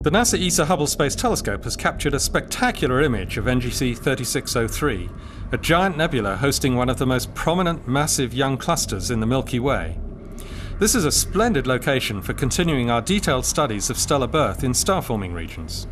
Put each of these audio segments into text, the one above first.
The NASA ESA Hubble Space Telescope has captured a spectacular image of NGC 3603, a giant nebula hosting one of the most prominent massive young clusters in the Milky Way. This is a splendid location for continuing our detailed studies of stellar birth in star-forming regions.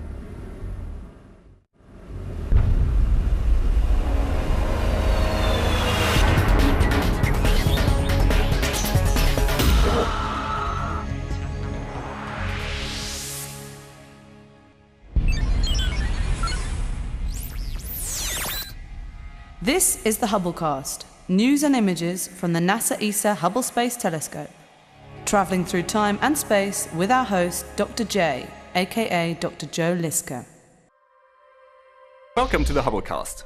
This is the Hubblecast, news and images from the NASA ESA Hubble Space Telescope. Travelling through time and space with our host, Dr. J, aka Dr. Joe Liska. Welcome to the Hubblecast.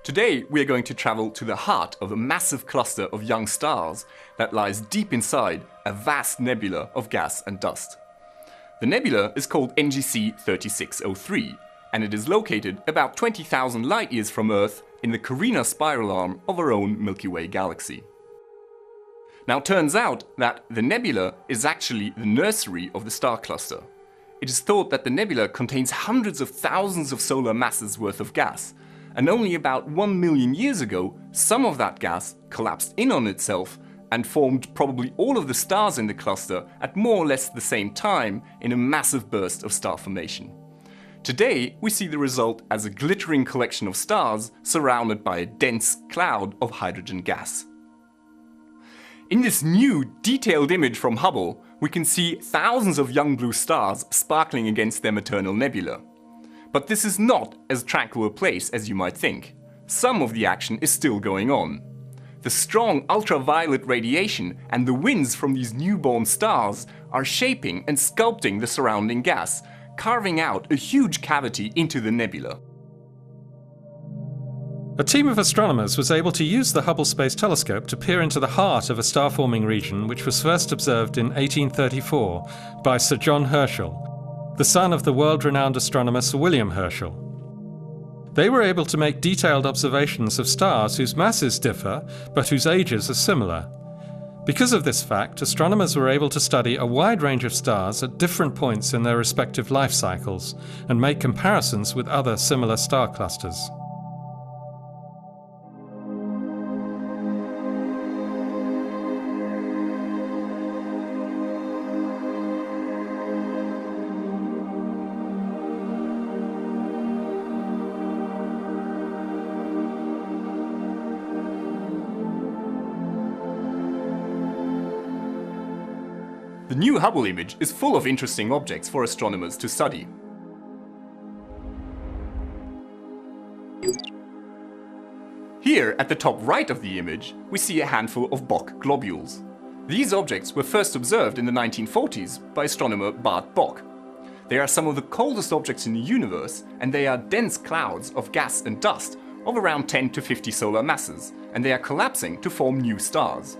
Today we are going to travel to the heart of a massive cluster of young stars that lies deep inside a vast nebula of gas and dust. The nebula is called NGC 3603, and it is located about 20,000 light years from Earth in the Carina spiral arm of our own Milky Way galaxy. Now, it turns out that the nebula is actually the nursery of the star cluster. It is thought that the nebula contains hundreds of thousands of solar masses worth of gas, and only about 1 million years ago, some of that gas collapsed in on itself and formed probably all of the stars in the cluster at more or less the same time in a massive burst of star formation. Today, we see the result as a glittering collection of stars surrounded by a dense cloud of hydrogen gas. In this new, detailed image from Hubble, we can see thousands of young blue stars sparkling against their maternal nebula. But this is not as tranquil a place as you might think. Some of the action is still going on. The strong ultraviolet radiation and the winds from these newborn stars are shaping and sculpting the surrounding gas, carving out a huge cavity into the nebula. A team of astronomers was able to use the Hubble Space Telescope to peer into the heart of a star-forming region which was first observed in 1834 by Sir John Herschel, the son of the world-renowned astronomer Sir William Herschel. They were able to make detailed observations of stars whose masses differ, but whose ages are similar. Because of this fact, astronomers were able to study a wide range of stars at different points in their respective life cycles and make comparisons with other similar star clusters. The new Hubble image is full of interesting objects for astronomers to study. Here, at the top right of the image, we see a handful of Bok globules. These objects were first observed in the 1940s by astronomer Bart Bok. They are some of the coldest objects in the universe, and they are dense clouds of gas and dust of around 10 to 50 solar masses, and they are collapsing to form new stars.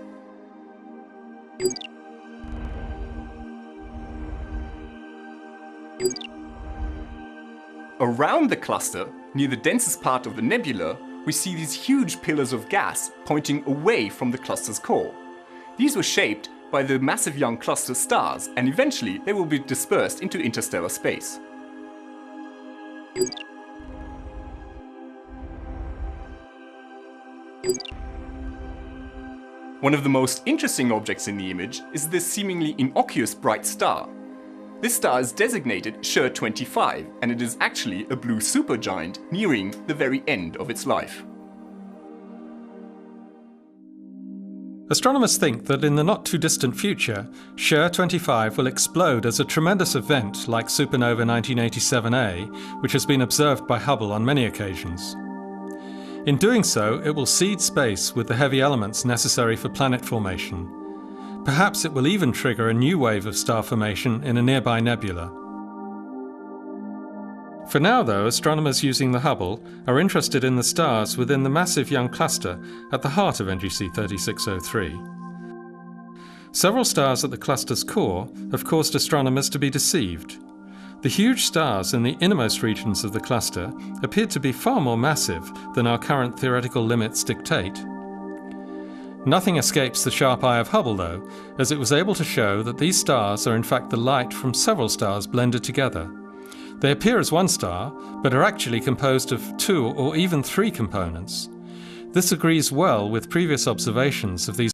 Around the cluster, near the densest part of the nebula, we see these huge pillars of gas pointing away from the cluster's core. These were shaped by the massive young cluster stars, and eventually they will be dispersed into interstellar space. One of the most interesting objects in the image is this seemingly innocuous bright star. This star is designated SHER 25, and it is actually a blue supergiant nearing the very end of its life. Astronomers think that in the not-too-distant future, SHER 25 will explode as a tremendous event like supernova 1987A, which has been observed by Hubble on many occasions. In doing so, it will seed space with the heavy elements necessary for planet formation. Perhaps it will even trigger a new wave of star formation in a nearby nebula. For now, though, astronomers using the Hubble are interested in the stars within the massive young cluster at the heart of NGC 3603. Several stars at the cluster's core have caused astronomers to be deceived. The huge stars in the innermost regions of the cluster appear to be far more massive than our current theoretical limits dictate. Nothing escapes the sharp eye of Hubble, though, as it was able to show that these stars are in fact the light from several stars blended together. They appear as one star, but are actually composed of 2 or even 3 components. This agrees well with previous observations of these